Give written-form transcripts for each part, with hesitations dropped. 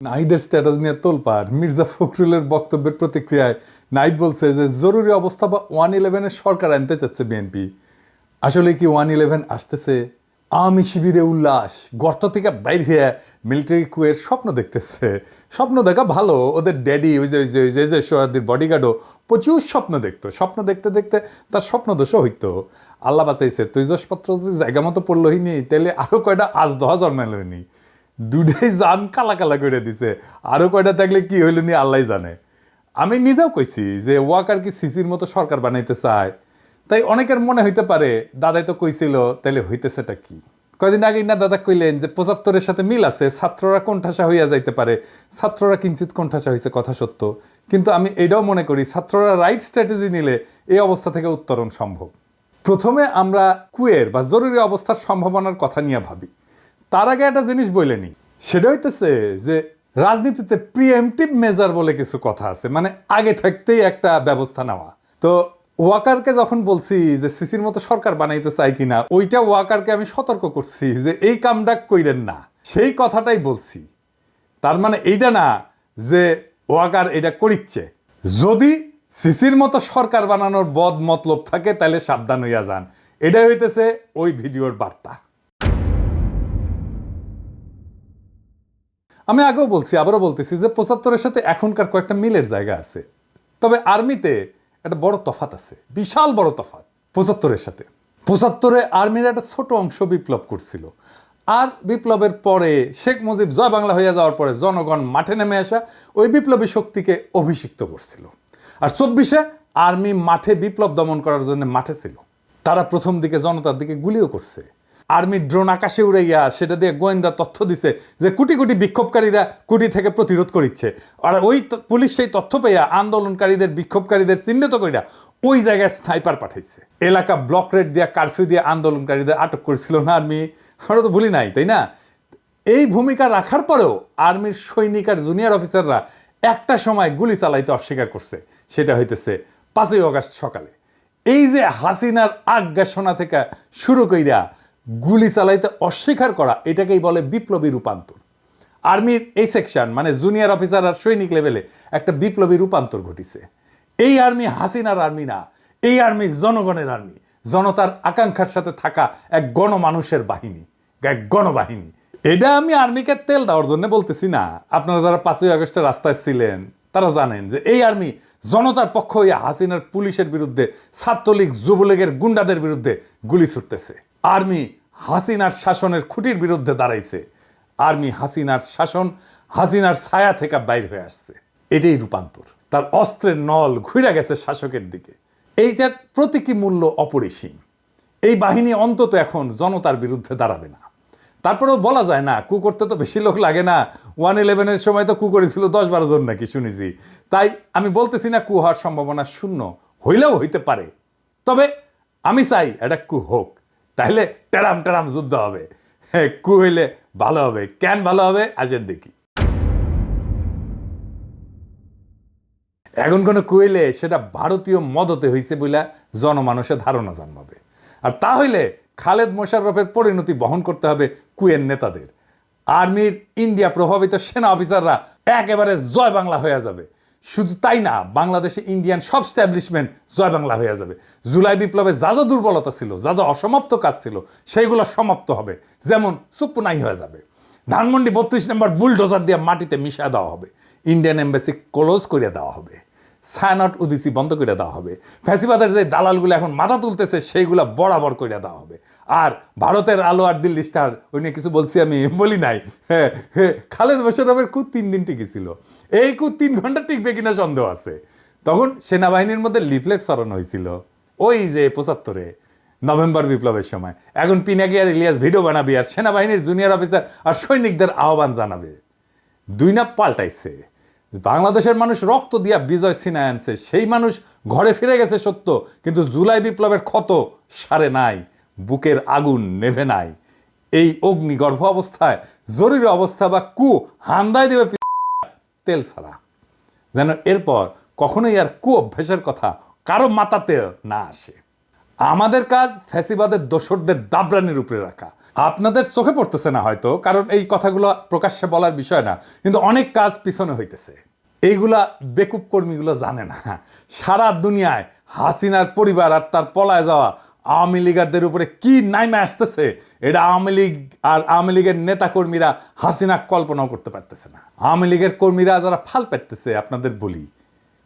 নাহিদের স্ট্যাটাস নিয়ে তোলপাড়। মির্জা ফখরুলের বক্তব্যের প্রতিক্রিয়ায় নাহিদ বলছে যে জরুরি অবস্থা বা 111-এর সরকার আনতে চাচ্ছে বিএনপি। আসলে কি 111 আসতেছে? আওয়ামী শিবিরে উল্লাস, গর্ত থেকে বাইর হয়ে মিলিটারি কুয়ের স্বপ্ন দেখতেছে। স্বপ্ন দেখা ভালো, ওদের ড্যাডি ওই যে সোহাদির বডিগার্ডও প্রচুর স্বপ্ন দেখতো। স্বপ্ন দেখতে দেখতে তার স্বপ্ন দোষও হইতো। আল্লাহ বাঁচাইছে, তৈজসপত্র যদি জায়গা মতো পড়লো হইনি, তাহলে আরো কয়টা আজ দহা জন্মাইল হইনি। দুটাই জান কালা কালা করে দিছে। আরো কয়টা থাকলে কি হইল নি আল্লাহ জানে। আমি নিজেও কইছি যে ওয়াকার কি সিসির মতো সরকার বানাইতে চায়। তাই অনেকের মনে হইতে পারে দাদাই তো কইছিল, তাইলে হইতেছেটা কি? কয়দিন আগে না দাদা কইলেন যে 75-এর সাথে মিল আছে, ছাত্ররা কোণঠাসা হইয়া যাইতে পারে। ছাত্ররা কিঞ্চিত কোণঠাসা হয়েছে, কথা সত্য। কিন্তু আমি এটাও মনে করি ছাত্ররা রাইট স্ট্র্যাটেজি নিলে এই অবস্থা থেকে উত্তরণ সম্ভব। প্রথমে আমরা কুয়ের বা জরুরি অবস্থার সম্ভাবনার কথা নিয়ে ভাবি। তার আগে একটা জিনিস বলে নি, সেটা হইতেছে যে রাজনীতিতে প্রিএমটিভ মেজার বলে কিছু কথা আছে, মানে আগে থাকতেই একটা ব্যবস্থা নেওয়া। তো ওয়াকারকে যখন বলছি যে সিসির মতো সরকার বানাইতে চাই কিনা, ওইটা ওয়াকারকে আমি সতর্ক করছি যে এই কামটা কইরেন না, সেই কথাটাই বলছি। তার মানে এইটা না যে ওয়াকার এটা করিচ্ছে। যদি সিসির মতো সরকার বানানোর বদ মতলব থাকে তাহলে সাবধান হইয়া যান। এটাই হইতেছে ওই ভিডিওর বার্তা। আমি আগেও বলছি, আবারও বলতেছি যে 75-এর সাথে এখনকার কয়েকটা মিলের জায়গা আছে। তবে আর্মিতে একটা বড় তফাত আছে, বিশাল বড় তফাত 75-এর সাথে। 75-এ আর্মির একটা ছোট অংশ বিপ্লব করছিল। আর বিপ্লবের পরে শেখ মুজিব জয় বাংলা হইয়া যাওয়ার পরে জনগণ মাঠে নেমে আসা ওই বিপ্লবী শক্তিকে অভিষিক্ত করছিল। আর 24-এ আর্মি মাঠে বিপ্লব দমন করার জন্য মাঠে ছিল। তারা প্রথম দিকে জনতার দিকে গুলিও করছে। আর্মির ড্রোন আকাশে উড়াইয়া সেটা দিয়ে গোয়েন্দা তথ্য দিছে যে কোটি কোটি বিক্ষোভকারীরা কুটি থেকে প্রতিরোধ করিচ্ছে। আর ওই পুলিশ সেই তথ্য পেয়ে আন্দোলনকারীদের বিক্ষোভকারীদের চিহ্নিত কইরা ওই জায়গায় স্নাইপার পাঠাইছে। এলাকা ব্লক রেড দিয়া কারফিউ দিয়ে আন্দোলনকারীদের আটক করেছিল না আর্মি? আমরা তো ভুলি নাই, তাই না? এই ভূমিকা রাখার পরেও আর্মির সৈনিক আর জুনিয়র অফিসাররা একটা সময় গুলি চালাইতে অস্বীকার করছে। সেটা হইতেছে 5ই আগস্ট সকালে। এই যে হাসিনার আজ্ঞাসনা থেকে শুরু কইরা গুলি চালাইতে অস্বীকার করা, এটাকেই বলে বিপ্লবী রূপান্তর। আর্মির এই সেকশন মানে জুনিয়র অফিসার আর সৈনিক লেভেলে একটা বিপ্লবী রূপান্তর ঘটিছে। এই আর্মি হাসিনার আর্মি না, এই আর্মি জনগণের আর্মি, জনতার আকাঙ্ক্ষার সাথে থাকা এক গণমানুষের বাহিনী, এক গণবাহিনী। এটা আমি আর্মিকে তেল দেওয়ার জন্য বলতেছি না। আপনারা যারা 5ই আগস্টে রাস্তায় ছিলেন তারা জানেন যে এই আর্মি জনতার পক্ষ হইয়া হাসিনার পুলিশের বিরুদ্ধে, ছাত্রলীগ যুবলীগের গুন্ডাদের বিরুদ্ধে গুলি ছুটতেছে। আর্মি হাসিনার শাসনের খুঁটির বিরুদ্ধে দাঁড়াইছে। আর্মি হাসিনার শাসন, হাসিনার ছায়া থেকে বাইর হয়ে আসছে। এটাই রূপান্তর। তার অস্ত্রের নল ঘুরে গেছে শাসকের দিকে। এইটার প্রতীকী মূল্য অপরিসীম। এই বাহিনী অন্তত এখন জনতার বিরুদ্ধে দাঁড়াবে না। তারপরেও বলা যায় না, কু করতে তো বেশি লোক লাগে না। 111-এর সময় তো কু করেছিল 10-12 জন নাকি শুনেছি। তাই আমি বলতেছি না কু হওয়ার সম্ভাবনা শূন্য, হইলেও হইতে পারে। তবে আমি চাই এটা কু হোক, তাহলে টেরাম টেরাম যুদ্ধ হবে। হ্যাঁ, কু হইলে ভালো হবে। কেন ভালো হবে আজের দেখি। এখন কোনো কু হইলে সেটা ভারতীয় মদতে হইছে বলে জনমানুষের ধারণা জন্মাবে। আর তা হইলে খালেদ মোশাররফের পরিণতি বহন করতে হবে কুয়ের নেতাদের। আর্মির ইন্ডিয়া প্রভাবিত সেনা অফিসাররা একেবারে জয় বাংলা হয়ে যাবে। শুধু তাই না, বাংলাদেশে ইন্ডিয়ান সব স্ট্যাবলিশমেন্ট জয় বাংলা হয়ে যাবে। জুলাই বিপ্লবে যা যা দুর্বলতা ছিল, যা যা অসমাপ্ত কাজ ছিল, সেইগুলো সমাপ্ত হবে। যেমন সুপ্পনাই হয়ে যাবে। ধানমন্ডি 32 নম্বর বুলডোজার দিয়ে মাটিতে মিশা দেওয়া হবে। ইন্ডিয়ান এম্বাসি ক্লোজ করে দেওয়া হবে। সায়নট উদিসি বন্ধ করে দেওয়া হবে। ফ্যাসিবাদের যে দালালগুলো এখন মাথা তুলতেছে সেইগুলো বরাবর করে দেওয়া হবে। আর ভারতের আলো আর দিল্লি স্টার, ওই নিয়ে কিছু বলছি আমি? বলি নাই। হ্যাঁ হ্যাঁ, খালেদ মোশাররফের কু 3 দিন টিকেছিল। এই কু 3 ঘন্টা টিকবে কিনা সন্দেহ আছে। তখন সেনাবাহিনীর মধ্যে লিফলেট ছড়ানো হয়েছিল, ওই যে 75-এ নভেম্বর বিপ্লবের সময়। এখন পিনাকি আর ইলিয়াস ভিডিও বানাবি আর সেনাবাহিনীর জুনিয়র অফিসার আর সৈনিকদের আহ্বান জানাবে। দুই না পাল্টাইছে। বাংলাদেশের মানুষ রক্ত দিয়া বিজয় ছিনায় আনছে, সেই মানুষ ঘরে ফিরে গেছে সত্য, কিন্তু জুলাই বিপ্লবের ক্ষত সারে নাই, বুকের আগুন নেভে নাই। এই অগ্নিগর্ভ অবস্থায় জরুরি অবস্থা বা কু হান্দায় দেবে তেল ছাড়া, যেন এরপর কখনোই আর কু অভ্যাসের কথা কারো মাথাতে না আসে। আমাদের কাজ ফ্যাসিবাদের দোসরদের দাবরানির উপরে রাখা, আপনাদের চোখে পড়তেছে না হয়তো, কারণ এই কথাগুলো প্রকাশ্যে বলার বিষয় না, কিন্তু অনেক কাজ পিছনে হইতেছে। এইগুলা বেকুব কর্মীগুলো জানে না। সারা দুনিয়ায় হাসিনার পরিবার আর তার পলায় যাওয়া আওয়ামী লীগারদের উপরে কি নাইমে আসতেছে, এটা আওয়ামী লীগ আর আওয়ামী লীগের নেতা কর্মীরা হাসিনা কল্পনাও করতে পারতেছে না। আওয়ামী লীগের কর্মীরা যারা ফাল পেতেছে, আপনাদের বলি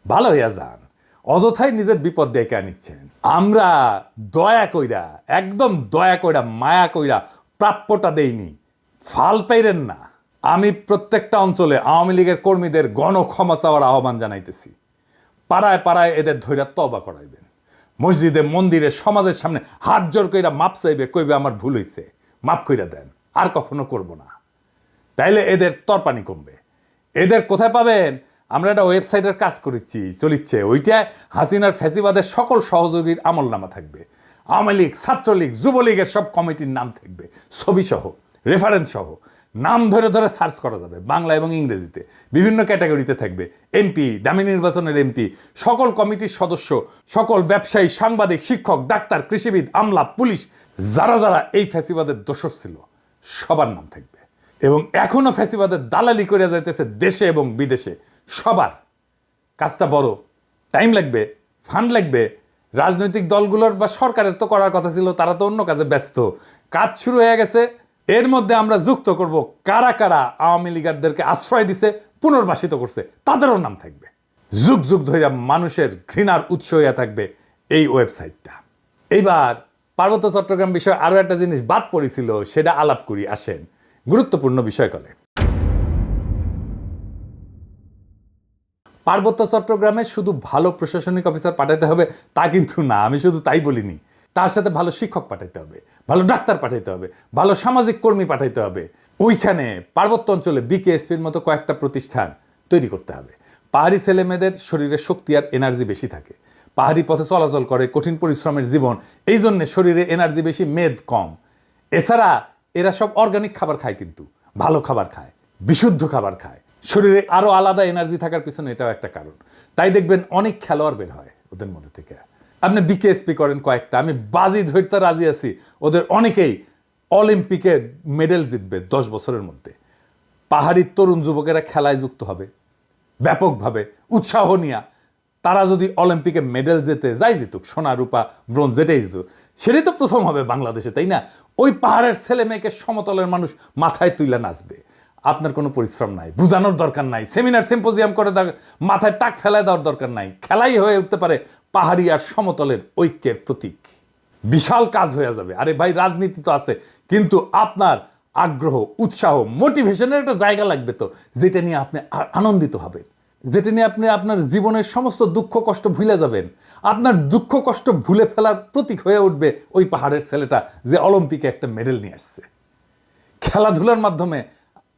ভালো হইয়া যান, অযথাই নিজের বিপদ ডেকে আনিচ্ছেন। আমরা দয়া কইরা, একদম দয়া কইরা, মায়া কইরা প্রাপ্যটা দেইনি, ফাল পাইরেন না। আমি প্রত্যেকটা অঞ্চলে আওয়ামী লীগের কর্মীদের গণ ক্ষমা চাওয়ার আহ্বান জানাইতেছি। পাড়ায় পাড়ায় এদের ধৈর্য তওবা করাইবেন, মসজিদে মন্দিরে সমাজের সামনে হাত জোর কইরা মাপ চাইবে, কইবে আমার ভুল হইছে, মাপ কইরা দেন, আর কখনো করব না। তাইলে এদের তরপানি কমবে। এদের কোথায় পাবেন? আমরা একটা ওয়েবসাইটের কাজ করেছি, চলিচ্ছে, ওইটায় হাসিনার ফ্যাসিবাদের সকল সহযোগীর আমলনামা থাকবে। আওয়ামী লীগ, ছাত্রলীগ, যুবলীগের সব কমিটির নাম থাকবে, ছবি সহ, রেফারেন্স সহ, নাম ধরে ধরে সার্চ করা যাবে, বাংলা এবং ইংরেজিতে বিভিন্ন ক্যাটাগরিতে থাকবে। এমপি, দামি নির্বাচনের এমপি, সকল কমিটির সদস্য, সকল ব্যবসায়ী, সাংবাদিক, শিক্ষক, ডাক্তার, কৃষিবিদ, আমলা, পুলিশ, যারা যারা এই ফ্যাসিবাদের দোষর ছিল, সবার নাম থাকবে। এবং এখনো ফ্যাসিবাদের দালালি করে যাইতেছে দেশে এবং বিদেশে, সবার। কাজটা বড়, টাইম লাগবে, ফান্ড লাগবে। রাজনৈতিক দলগুলোর বা সরকারের তো করার কথা ছিল, তারা তো অন্য কাজে ব্যস্ত। কাজ শুরু হয়ে গেছে। এর মধ্যে আমরা যুক্ত করব কারা কারা আওয়ামী লীগারদেরকে আশ্রয় দিছে, পুনর্বাসিত করছে, তাদেরও নাম থাকবে। যুগ যুগ ধরে মানুষের ঘৃণার উৎস হইয়া থাকবে এই ওয়েবসাইটটা। এইবার পার্বত্য চট্টগ্রাম বিষয়ে আরো একটা জিনিস বাদ পড়েছিল, সেটা আলাপ করি, আসেন। গুরুত্বপূর্ণ বিষয় কলে পার্বত্য চট্টগ্রামে শুধু ভালো প্রশাসনিক অফিসার পাঠাতে হবে তা কিন্তু না, আমি শুধু তাই বলিনি। তার সাথে ভালো শিক্ষক পাঠাইতে হবে, ভালো ডাক্তার পাঠাইতে হবে, ভালো সামাজিক কর্মী পাঠাইতে হবে। ওইখানে পার্বত্য অঞ্চলে বিকেএসপির মতো কয়েকটা প্রতিষ্ঠান তৈরি করতে হবে। পাহাড়ি ছেলেমেয়েদের শরীরে শক্তি আর এনার্জি বেশি থাকে, পাহাড়ি পথে চলাচল করে, কঠিন পরিশ্রমের জীবন, এই জন্যে শরীরে এনার্জি বেশি, মেদ কম। এছাড়া এরা সব অর্গানিক খাবার খায়, কিন্তু ভালো খাবার খায়, বিশুদ্ধ খাবার খায়। শরীরে আরো আলাদা এনার্জি থাকার পিছনে এটাও একটা কারণ। তাই দেখবেন অনেক খেলোয়াড় বের হয় ওদের মধ্যে থেকে। আপনি বিকেএসপি করেন কয়েকটা, আমি বাজি ধরতে রাজি আছি, ওদের অনেকেই অলিম্পিকে মেডেল জিতবে 10 বছরের মধ্যে। পাহাড়ি তরুণ যুবকেরা খেলায় যুক্ত হবে ব্যাপকভাবে, উৎসাহ নিয়ে। তারা যদি অলিম্পিকে মেডেল জেতে, যাই জিতুক, সোনা, রূপা, ব্রোঞ্জ, যেটাই জিতুক, সেটাই তো প্রথম হবে বাংলাদেশে, তাই না? ওই পাহাড়ের ছেলে মেয়েকে সমতলের মানুষ মাথায় তুইলা নাচবে। আপনার কোনো পরিশ্রম নাই, বুঝানোর দরকার নাই, সেমিনার সিম্পোজিয়াম করে মাথায় টাক ফেলায় দেওয়ার দরকার নাই। খেলাই হয়ে উঠতে পারে পাহাড়ি আর সমতলের ঐক্যের প্রতীক। বিশাল কাজ হয়ে যাবে। আরে ভাই, রাজনীতি তো আছে, কিন্তু আপনার আগ্রহ, উৎসাহ, মোটিভেশনের একটা জায়গা লাগবে তো, যেটা নিয়ে আপনি আনন্দিত হবেন, যেটা নিয়ে আপনি আপনার জীবনের সমস্ত দুঃখ কষ্ট ভুলে যাবেন। আপনার দুঃখ কষ্ট ভুলে ফেলার প্রতীক হয়ে উঠবে ওই পাহাড়ের ছেলেটা যে অলিম্পিকে একটা মেডেল নিয়ে আসছে। খেলাধুলার মাধ্যমে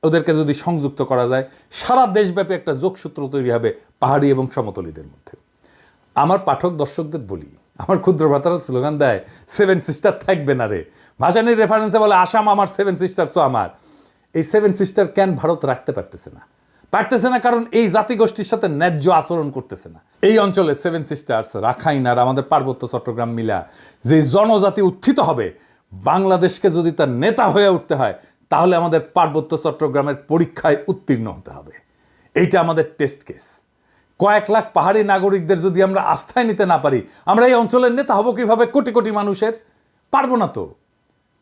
ওদেরকে যদি সংযুক্ত করা যায়, সারা দেশব্যাপী একটা যোগসূত্র তৈরি হবে পাহাড়ি এবং সমতলীদের মধ্যে। আমার পাঠক দর্শকদের বলি, আমার ক্ষুদ্র ভ্রাতারা স্লোগান দেয়, 7 সিস্টার থাকবে না রে। ভাসানির রেফারেন্সে বলে, আসাম আমার, 7 সিস্টারস আমার। এই 7 সিস্টার কেন ভারত রাখতে পারতেছে না? পারতেছে না কারণ এই জাতিগোষ্ঠীর সাথে ন্যায্য আচরণ করতেছে না। এই অঞ্চলে 7 সিস্টার্স, রাখাইন আর আমাদের পার্বত্য চট্টগ্রাম মিলা যে জনজাতি উত্থিত হবে, বাংলাদেশকে যদি তার নেতা হয়ে উঠতে হয়, তাহলে আমাদের পার্বত্য চট্টগ্রামের পরীক্ষায় উত্তীর্ণ হতে হবে। এইটা আমাদের টেস্ট কেস। কয়েক লাখ পাহাড়ি নাগরিকদের যদি আমরা আস্থায় নিতে না পারি, আমরা এই অঞ্চলের নেতা হব কিভাবে? কোটি কোটি মানুষের পারবো না তো।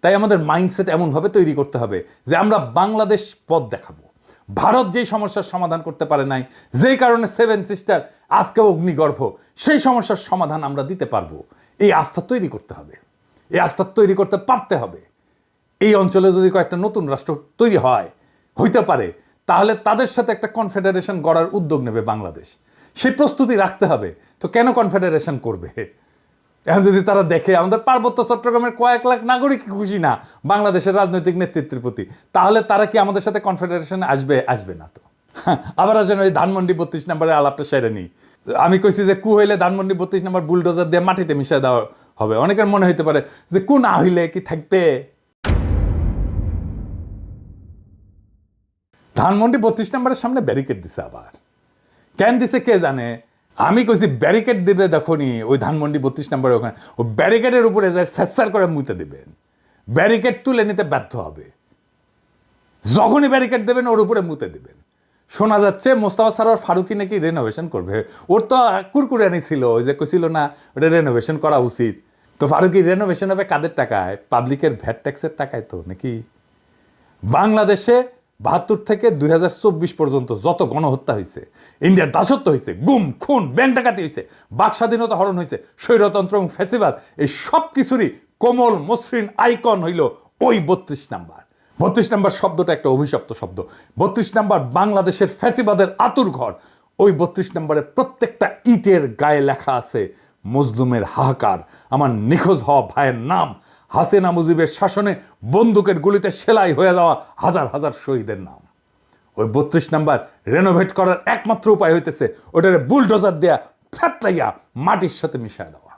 তাই আমাদের মাইন্ডসেট এমনভাবে তৈরি করতে হবে যে আমরা বাংলাদেশ পথ দেখাবো। ভারত যেই সমস্যার সমাধান করতে পারে নাই, যেই কারণে 7 সিস্টার আজকে অগ্নিগর্ভ, সেই সমস্যার সমাধান আমরা দিতে পারবো। এই আস্থা তৈরি করতে হবে, এই আস্থা তৈরি করতে পারতে হবে। এই অঞ্চলে যদি কয়েকটা নতুন রাষ্ট্র তৈরি হয়, হইতে পারে, তাহলে তাদের সাথে একটা কনফেডারেশন গড়ার উদ্যোগ নেবে বাংলাদেশ। সেই প্রস্তুতি রাখতে হবে। তো কেন কনফেডারেশন করবে? এখন যদি তারা দেখে আমাদের পার্বত্য চট্টগ্রামের কয়েক লাখ নাগরিক খুশি না বাংলাদেশের রাজনৈতিক নেতৃত্বের প্রতি, তাহলে তারা কি আমাদের সাথে কনফেডারেশনে আসবে? আসবে না তো। আবার আসেন ওই ধানমন্ডি 32 নম্বরে আলাপটা সেরে নিই। আমি কইছি যে কু হইলে ধানমন্ডি 32 নম্বর বুলডোজার দিয়ে মাটিতে মিশিয়ে দেওয়া হবে। অনেকের মনে হইতে পারে যে কু না হইলে কি থাকবে? ধানমন্ডি 32 নম্বরের সামনে ব্যারিকেড দিছে। আবার কেন দিছে কে জানে? আমি কইছি ব্যারিকেড দিবে, দেখনি ওই ধানমন্ডি 32 নম্বরে, ওখানে ওই ব্যারিকেডের উপরে যায় স্যার করে মুতে দিবেন। ব্যারিকেড তুলে নিতে ব্যর্থ হবে। যখনই ব্যারিকেড দেবেন ওর উপরে মুতে দেবেন। শোনা যাচ্ছে মোস্তফা সরোয়ার ফারুকী নাকি রেনোভেশন করবে। ওর তো কুরকুরানি ছিল, ওই যে কইছিল না ওটা রেনোভেশন করা উচিত। তো ফারুকী রেনোভেশন হবে কাদের টাকায়? পাবলিকের ভ্যাট ট্যাক্সের টাকায় তো নাকি? বাংলাদেশে ৭২ থেকে ২০২৪ পর্যন্ত যত গণহত্যা হয়েছে, ইন্ডিয়ার দাসত্ব হয়েছে, গুম খুন ব্যাংক ডাকাতি হয়েছে, বাক স্বাধীনতা হরণ হয়েছে, স্বৈরতন্ত্র এবং ফ্যাসিবাদ, এই সব কিছুরই কোমল মসৃণ আইকন হইল ওই ৩২ নাম্বার। ৩২ নাম্বার শব্দটা একটা অভিশপ্ত শব্দ। ৩২ নাম্বার বাংলাদেশের ফ্যাসিবাদের আতুর ঘর। ওই ৩২ নাম্বারের প্রত্যেকটা ইটের গায়ে লেখা আছে মজলুমের হাহাকার, আমার নিখোঁজ হওয়া ভাইয়ের নাম, হাসিনা মুজিবের শাসনে বন্দুকের গুলিতে সেলাই হয়ে যাওয়া হাজার হাজার শহীদের নাম। ওই ৩২ নাম্বার রেনোভেট করার একমাত্র উপায় হইতেছে ওটারে বুলডোজার দেয়া ফ্যাতলাইয়া মাটির সাথে মিশায় দেওয়া,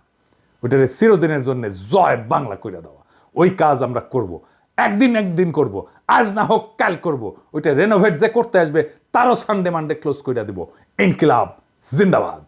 ওটারে চিরদিনের জন্য জয় বাংলা করে দেওয়া। ওই কাজ আমরা করব, একদিন করব, আজ না হোক কাল করব। ওইটা রেনোভেট যে করতে আসবে তারও সানডে মানডে ক্লোজ করে দিব। ইনকিলাব জিন্দাবাদ।